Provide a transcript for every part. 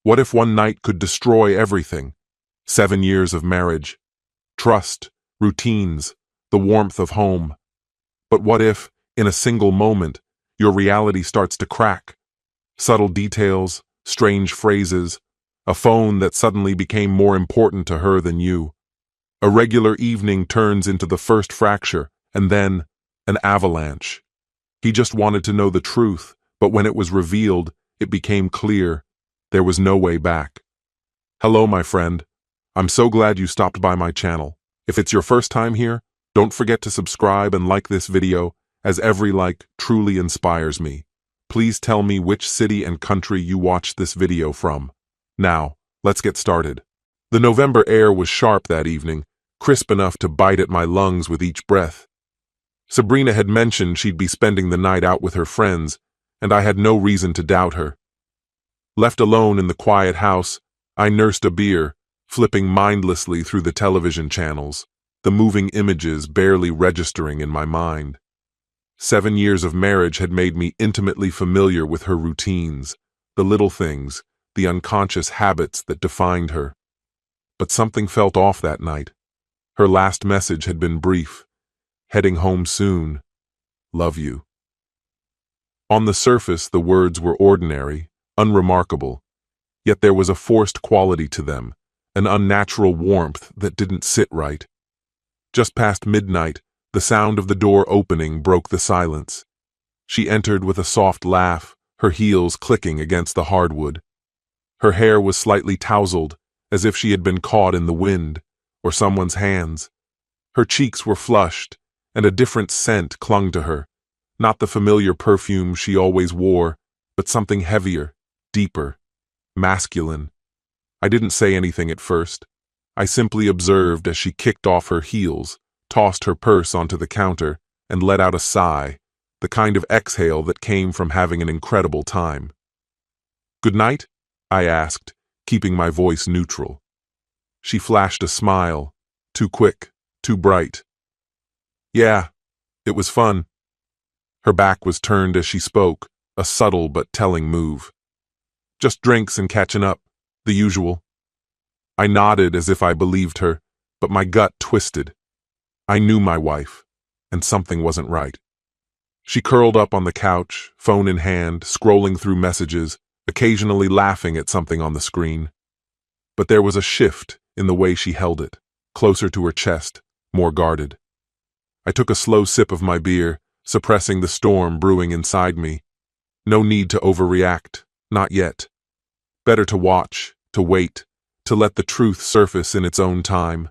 What if one night could destroy everything? 7 years of marriage, trust, routines, the warmth of home. But what if, in a single moment, your reality starts to crack? Subtle details, strange phrases, a phone that suddenly became more important to her than you. A regular evening turns into the first fracture, and then an avalanche. He just wanted to know the truth, but when it was revealed, it became clear there was no way back. Hello, my friend. I'm so glad you stopped by my channel. If it's your first time here, don't forget to subscribe and like this video, as every like truly inspires me. Please tell me which city and country you watched this video from. Now, let's get started. The November air was sharp that evening, crisp enough to bite at my lungs with each breath. Sabrina had mentioned she'd be spending the night out with her friends, and I had no reason to doubt her. Left alone in the quiet house, I nursed a beer, flipping mindlessly through the television channels, the moving images barely registering in my mind. 7 years of marriage had made me intimately familiar with her routines, the little things, the unconscious habits that defined her. But something felt off that night. Her last message had been brief. Heading home soon. Love you. On the surface, the words were ordinary, unremarkable, yet there was a forced quality to them, an unnatural warmth that didn't sit right. Just past midnight, the sound of the door opening broke the silence. She entered with a soft laugh, her heels clicking against the hardwood. Her hair was slightly tousled, as if she had been caught in the wind, or someone's hands. Her cheeks were flushed, and a different scent clung to her, not the familiar perfume she always wore, but something heavier, deeper, masculine. I didn't say anything at first. I simply observed as she kicked off her heels, tossed her purse onto the counter, and let out a sigh, the kind of exhale that came from having an incredible time. "Good night?" I asked, keeping my voice neutral. She flashed a smile, too quick, too bright. "Yeah, it was fun." Her back was turned as she spoke, a subtle but telling move. "Just drinks and catching up, the usual." I nodded as if I believed her, but my gut twisted. I knew my wife, and something wasn't right. She curled up on the couch, phone in hand, scrolling through messages, occasionally laughing at something on the screen. But there was a shift in the way she held it, closer to her chest, more guarded. I took a slow sip of my beer, suppressing the storm brewing inside me. No need to overreact, not yet. Better to watch, to wait, to let the truth surface in its own time.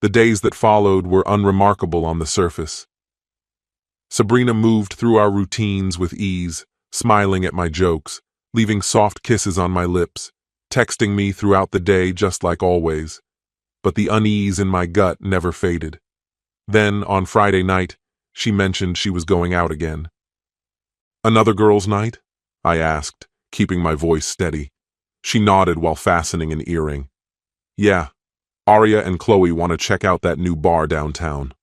The days that followed were unremarkable on the surface. Sabrina moved through our routines with ease, smiling at my jokes, leaving soft kisses on my lips, texting me throughout the day just like always. But the unease in my gut never faded. Then, on Friday night, she mentioned she was going out again. "Another girls' night?" I asked, keeping my voice steady. She nodded while fastening an earring. "Yeah, Arya and Chloe want to check out that new bar downtown."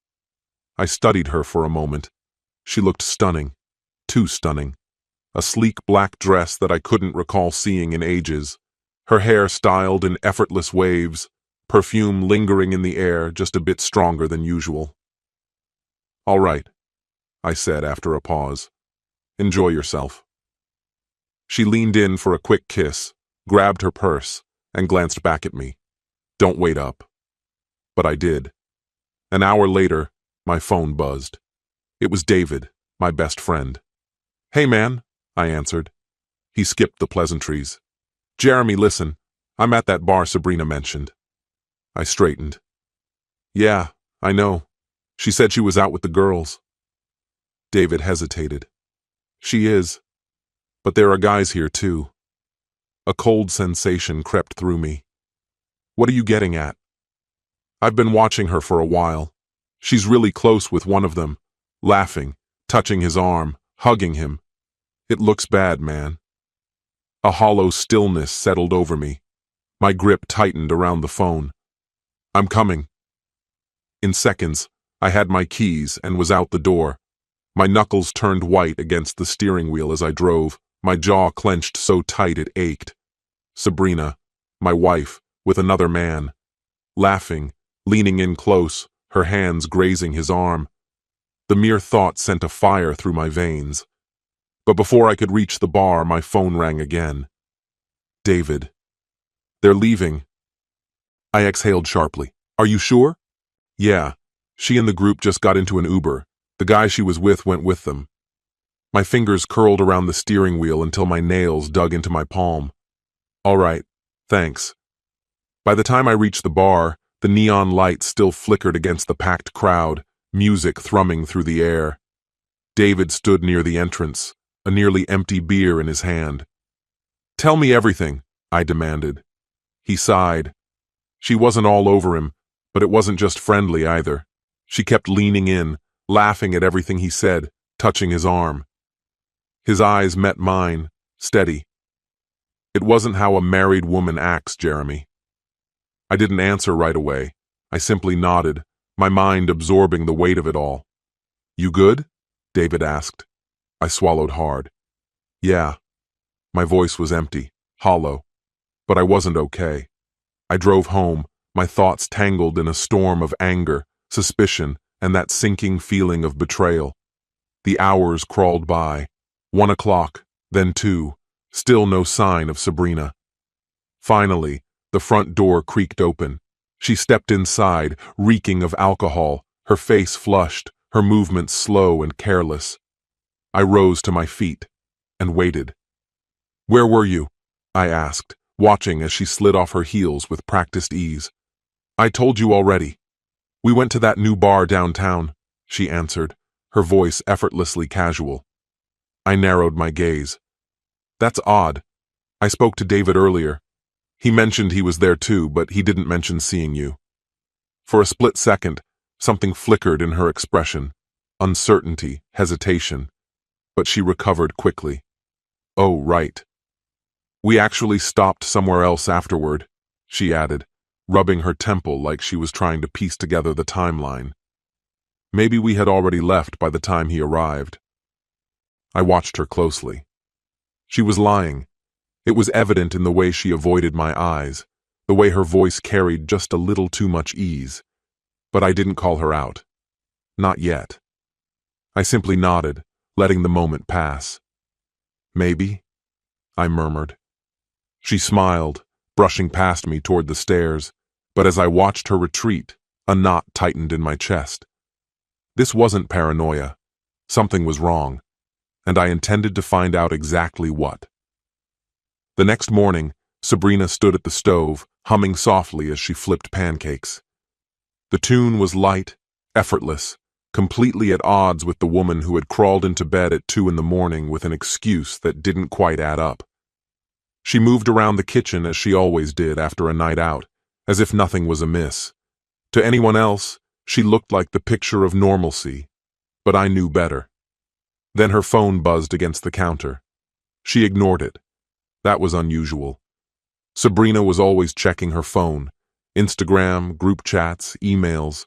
I studied her for a moment. She looked stunning, too stunning. A sleek black dress that I couldn't recall seeing in ages. Her hair styled in effortless waves, perfume lingering in the air just a bit stronger than usual. "All right," I said after a pause. "Enjoy yourself." She leaned in for a quick kiss, grabbed her purse, and glanced back at me. "Don't wait up." But I did. An hour later, my phone buzzed. It was David, my best friend. "Hey man," I answered. He skipped the pleasantries. "Jeremy, listen, I'm at that bar Sabrina mentioned." I straightened. "Yeah, I know. She said she was out with the girls." David hesitated. "She is. But there are guys here too." A cold sensation crept through me. "What are you getting at?" "I've been watching her for a while. She's really close with one of them, laughing, touching his arm, hugging him. It looks bad, man." A hollow stillness settled over me. My grip tightened around the phone. "I'm coming." In seconds, I had my keys and was out the door. My knuckles turned white against the steering wheel as I drove, my jaw clenched so tight it ached. Sabrina, my wife, with another man. Laughing, leaning in close, her hands grazing his arm. The mere thought sent a fire through my veins. But before I could reach the bar, my phone rang again. David. They're leaving. I exhaled sharply. Are you sure? Yeah. She and the group just got into an Uber. The guy she was with went with them. My fingers curled around the steering wheel until my nails dug into my palm. All right, thanks. By the time I reached the bar, the neon lights still flickered against the packed crowd, music thrumming through the air. David stood near the entrance, a nearly empty beer in his hand. Tell me everything, I demanded. He sighed. She wasn't all over him, but it wasn't just friendly either. She kept leaning in, laughing at everything he said, touching his arm. His eyes met mine, steady. It wasn't how a married woman acts, Jeremy. I didn't answer right away. I simply nodded, my mind absorbing the weight of it all. You good? David asked. I swallowed hard. Yeah. My voice was empty, hollow. But I wasn't okay. I drove home, my thoughts tangled in a storm of anger, suspicion, and that sinking feeling of betrayal. The hours crawled by. 1 o'clock, then 2, still no sign of Sabrina. Finally, the front door creaked open. She stepped inside, reeking of alcohol, her face flushed, her movements slow and careless. I rose to my feet and waited. Where were you? I asked, watching as she slid off her heels with practiced ease. I told you already. We went to that new bar downtown, she answered, her voice effortlessly casual. I narrowed my gaze. That's odd. I spoke to David earlier. He mentioned he was there too, but he didn't mention seeing you. For a split second, something flickered in her expression. Uncertainty, hesitation. But she recovered quickly. Oh, right. We actually stopped somewhere else afterward, she added, rubbing her temple like she was trying to piece together the timeline. Maybe we had already left by the time he arrived. I watched her closely. She was lying. It was evident in the way she avoided my eyes, the way her voice carried just a little too much ease. But I didn't call her out. Not yet. I simply nodded, letting the moment pass. Maybe, I murmured. She smiled, brushing past me toward the stairs, but as I watched her retreat, a knot tightened in my chest. This wasn't paranoia. Something was wrong, and I intended to find out exactly what. The next morning, Sabrina stood at the stove, humming softly as she flipped pancakes. The tune was light, effortless, completely at odds with the woman who had crawled into bed at 2 a.m. with an excuse that didn't quite add up. She moved around the kitchen as she always did after a night out, as if nothing was amiss. To anyone else, she looked like the picture of normalcy, but I knew better. Then her phone buzzed against the counter. She ignored it. That was unusual. Sabrina was always checking her phone, Instagram, group chats, emails.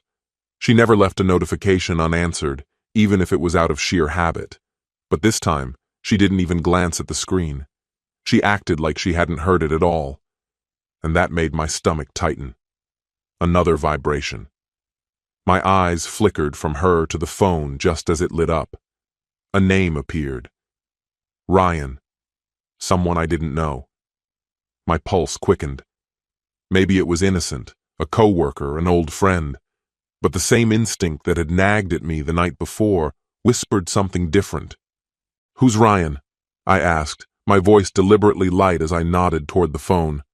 She never left a notification unanswered, even if it was out of sheer habit. But this time, she didn't even glance at the screen. She acted like she hadn't heard it at all. And that made my stomach tighten. Another vibration. My eyes flickered from her to the phone just as it lit up. A name appeared. Ryan. Someone I didn't know. My pulse quickened. Maybe it was innocent, a coworker, an old friend. But the same instinct that had nagged at me the night before whispered something different. Who's Ryan? I asked, my voice deliberately light as I nodded toward the phone.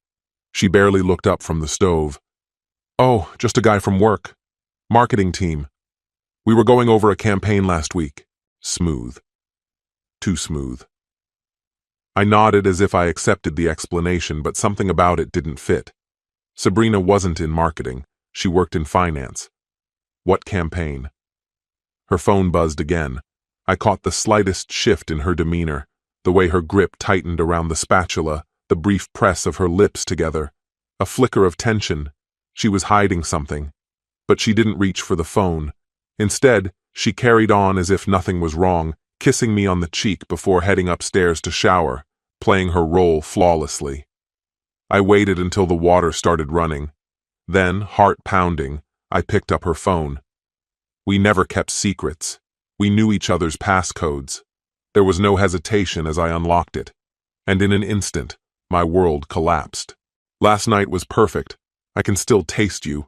She barely looked up from the stove. Oh, just a guy from work. Marketing team. We were going over a campaign last week. Smooth. Too smooth. I nodded as if I accepted the explanation, but something about it didn't fit. Sabrina wasn't in marketing. She worked in finance. What campaign? Her phone buzzed again. I caught the slightest shift in her demeanor, the way her grip tightened around the spatula, the brief press of her lips together. A flicker of tension. She was hiding something. But she didn't reach for the phone. Instead, she carried on as if nothing was wrong, kissing me on the cheek before heading upstairs to shower, playing her role flawlessly. I waited until the water started running. Then, heart pounding, I picked up her phone. We never kept secrets. We knew each other's passcodes. There was no hesitation as I unlocked it. And in an instant, my world collapsed. Last night was perfect. I can still taste you.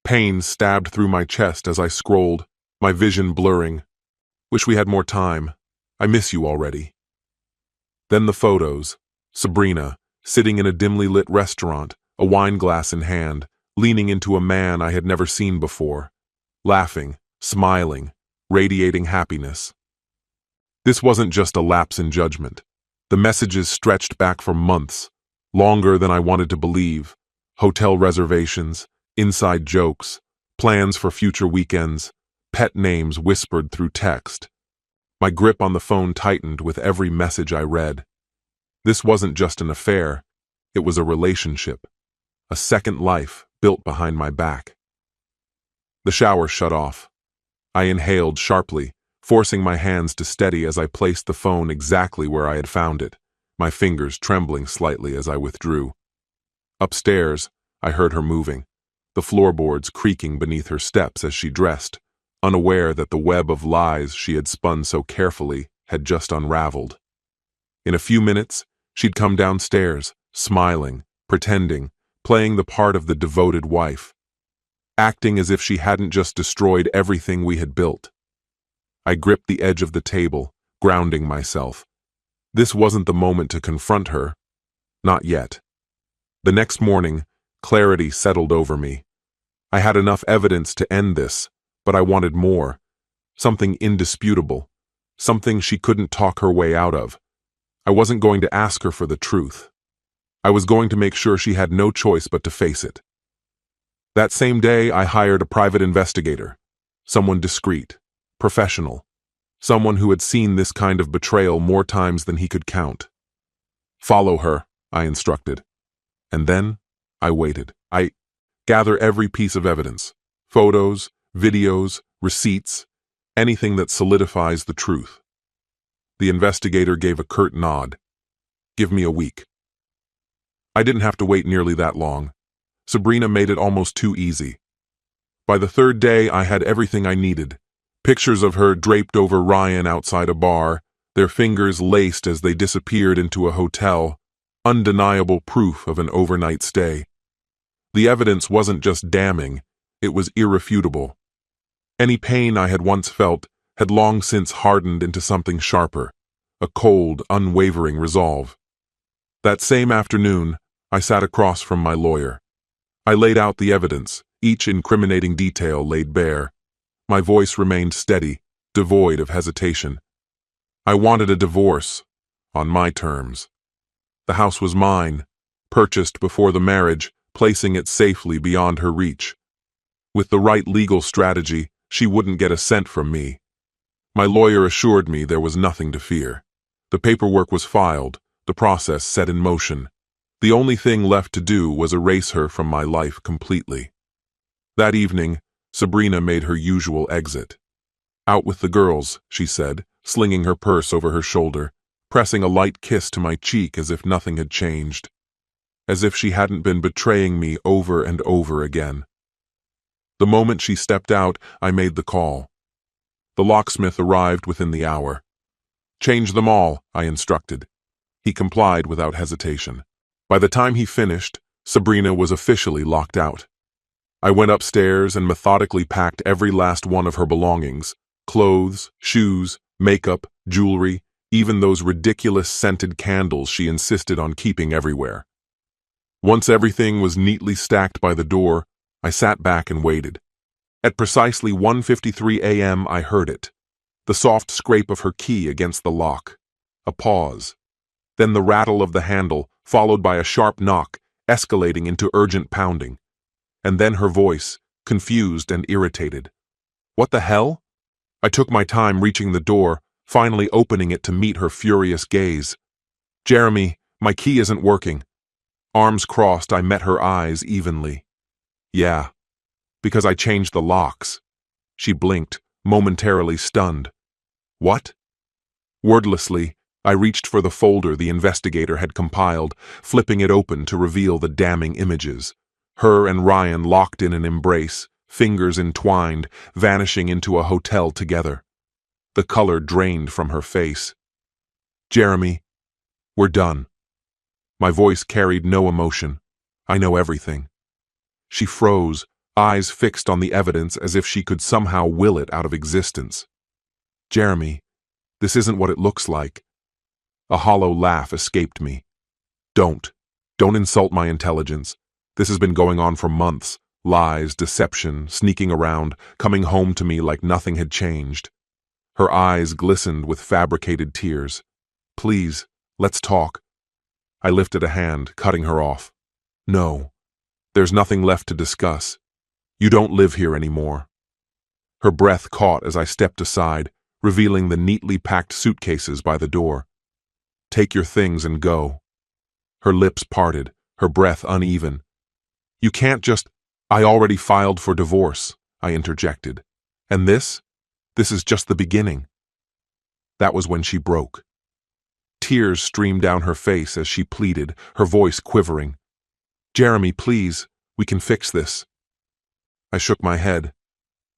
Pain stabbed through my chest as I scrolled, my vision blurring. Wish we had more time. I miss you already. Then the photos. Sabrina, sitting in a dimly lit restaurant, a wine glass in hand, leaning into a man I had never seen before. Laughing, smiling, radiating happiness. This wasn't just a lapse in judgment. The messages stretched back for months, longer than I wanted to believe. Hotel reservations, inside jokes, plans for future weekends, pet names whispered through text. My grip on the phone tightened with every message I read. This wasn't just an affair, it was a relationship. A second life built behind my back. The shower shut off. I inhaled sharply, forcing my hands to steady as I placed the phone exactly where I had found it, my fingers trembling slightly as I withdrew. Upstairs, I heard her moving, the floorboards creaking beneath her steps as she dressed, unaware that the web of lies she had spun so carefully had just unraveled. In a few minutes, she'd come downstairs, smiling, pretending, playing the part of the devoted wife, acting as if she hadn't just destroyed everything we had built. I gripped the edge of the table, grounding myself. This wasn't the moment to confront her. Not yet. The next morning, clarity settled over me. I had enough evidence to end this, but I wanted more. Something indisputable. Something she couldn't talk her way out of. I wasn't going to ask her for the truth. I was going to make sure she had no choice but to face it. That same day, I hired a private investigator. Someone discreet, professional. Someone who had seen this kind of betrayal more times than he could count. Follow her, I instructed. And then, I waited. I gather every piece of evidence. Photos, videos, receipts, anything that solidifies the truth. The investigator gave a curt nod. Give me a week. I didn't have to wait nearly that long. Sabrina made it almost too easy. By the third day, I had everything I needed. Pictures of her draped over Ryan outside a bar, their fingers laced as they disappeared into a hotel, undeniable proof of an overnight stay. The evidence wasn't just damning, it was irrefutable. Any pain I had once felt had long since hardened into something sharper, a cold, unwavering resolve. That same afternoon, I sat across from my lawyer. I laid out the evidence, each incriminating detail laid bare. My voice remained steady, devoid of hesitation. I wanted a divorce, on my terms. The house was mine, purchased before the marriage, placing it safely beyond her reach. With the right legal strategy, she wouldn't get a cent from me. My lawyer assured me there was nothing to fear. The paperwork was filed, the process set in motion. The only thing left to do was erase her from my life completely. That evening, Sabrina made her usual exit. Out with the girls, she said, slinging her purse over her shoulder, pressing a light kiss to my cheek as if nothing had changed. As if she hadn't been betraying me over and over again. The moment she stepped out, I made the call. The locksmith arrived within the hour. Change them all, I instructed. He complied without hesitation. By the time he finished, Sabrina was officially locked out. I went upstairs and methodically packed every last one of her belongings, clothes, shoes, makeup, jewelry, even those ridiculous scented candles she insisted on keeping everywhere. Once everything was neatly stacked by the door, I sat back and waited. At precisely 1:53 a.m. I heard it, the soft scrape of her key against the lock. A pause. Then the rattle of the handle, followed by a sharp knock, escalating into urgent pounding. And then her voice, confused and irritated. What the hell? I took my time reaching the door, finally opening it to meet her furious gaze. Jeremy, my key isn't working. Arms crossed, I met her eyes evenly. Yeah, because I changed the locks. She blinked, momentarily stunned. What? Wordlessly, I reached for the folder the investigator had compiled, flipping it open to reveal the damning images. Her and Ryan locked in an embrace, fingers entwined, vanishing into a hotel together. The color drained from her face. "Jeremy, we're done." My voice carried no emotion. "I know everything." She froze, eyes fixed on the evidence as if she could somehow will it out of existence. "Jeremy, this isn't what it looks like." A hollow laugh escaped me. Don't insult my intelligence. This has been going on for months. Lies, deception, sneaking around, coming home to me like nothing had changed." Her eyes glistened with fabricated tears. "Please, let's talk." I lifted a hand, cutting her off. "No, there's nothing left to discuss. You don't live here anymore." Her breath caught as I stepped aside, revealing the neatly packed suitcases by the door. "Take your things and go." Her lips parted, her breath uneven. "You can't just—" "I already filed for divorce," I interjected. "And this is just the beginning." That was when she broke. Tears streamed down her face as she pleaded, her voice quivering. "Jeremy, please, we can fix this." I shook my head.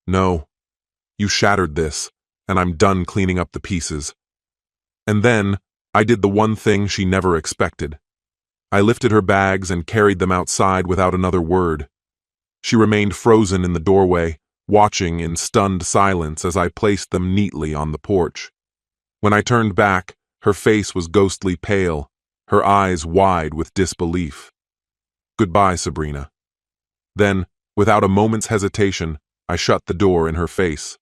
"No, you shattered this, and I'm done cleaning up the pieces." And then, I did the one thing she never expected. I lifted her bags and carried them outside without another word. She remained frozen in the doorway, watching in stunned silence as I placed them neatly on the porch. When I turned back, her face was ghostly pale, her eyes wide with disbelief. "Goodbye, Sabrina." Then, without a moment's hesitation, I shut the door in her face.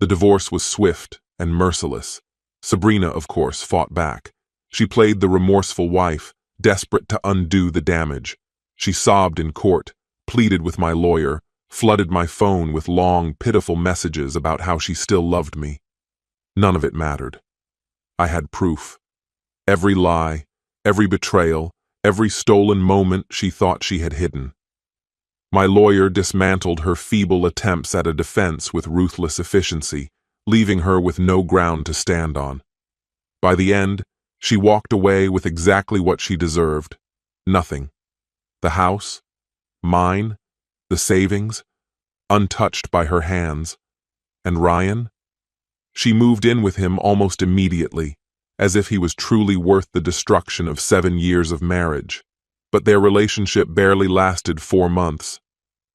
The divorce was swift and merciless. Sabrina, of course, fought back. She played the remorseful wife, desperate to undo the damage. She sobbed in court, pleaded with my lawyer, flooded my phone with long, pitiful messages about how she still loved me. None of it mattered. I had proof. Every lie, every betrayal, every stolen moment she thought she had hidden. My lawyer dismantled her feeble attempts at a defense with ruthless efficiency, leaving her with no ground to stand on. By the end, she walked away with exactly what she deserved. Nothing. The house, mine, the savings, untouched by her hands. And Ryan? She moved in with him almost immediately, as if he was truly worth the destruction of 7 years of marriage. But their relationship barely lasted 4 months.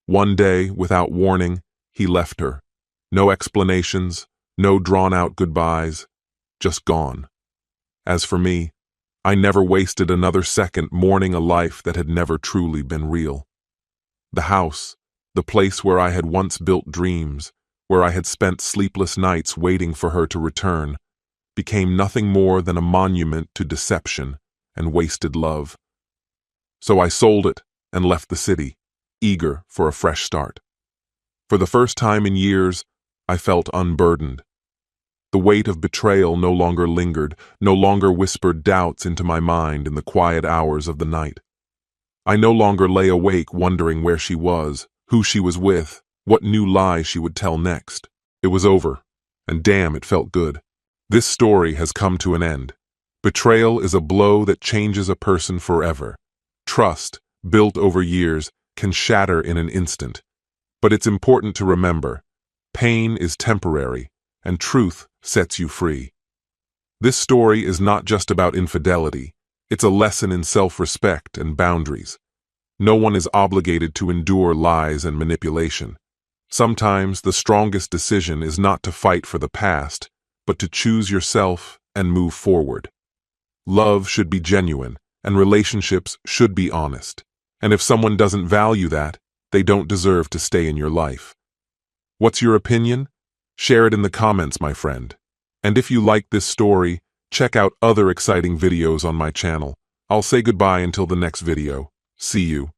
One day, without warning, he left her. No explanations, no drawn-out goodbyes, just gone. As for me, I never wasted another second mourning a life that had never truly been real. The house, the place where I had once built dreams, where I had spent sleepless nights waiting for her to return, became nothing more than a monument to deception and wasted love. So I sold it and left the city, eager for a fresh start. For the first time in years, I felt unburdened. The weight of betrayal no longer lingered, no longer whispered doubts into my mind in the quiet hours of the night. I no longer lay awake wondering where she was, who she was with, what new lie she would tell next. It was over, and damn, it felt good. This story has come to an end. Betrayal is a blow that changes a person forever. Trust, built over years, can shatter in an instant. But it's important to remember, pain is temporary, and truth sets you free. This story is not just about infidelity. It's a lesson in self-respect and boundaries. No one is obligated to endure lies and manipulation. Sometimes the strongest decision is not to fight for the past, but to choose yourself and move forward. Love should be genuine, and relationships should be honest. And if someone doesn't value that, they don't deserve to stay in your life. What's your opinion? Share it in the comments, my friend. And if you like this story, check out other exciting videos on my channel. I'll say goodbye until the next video. See you.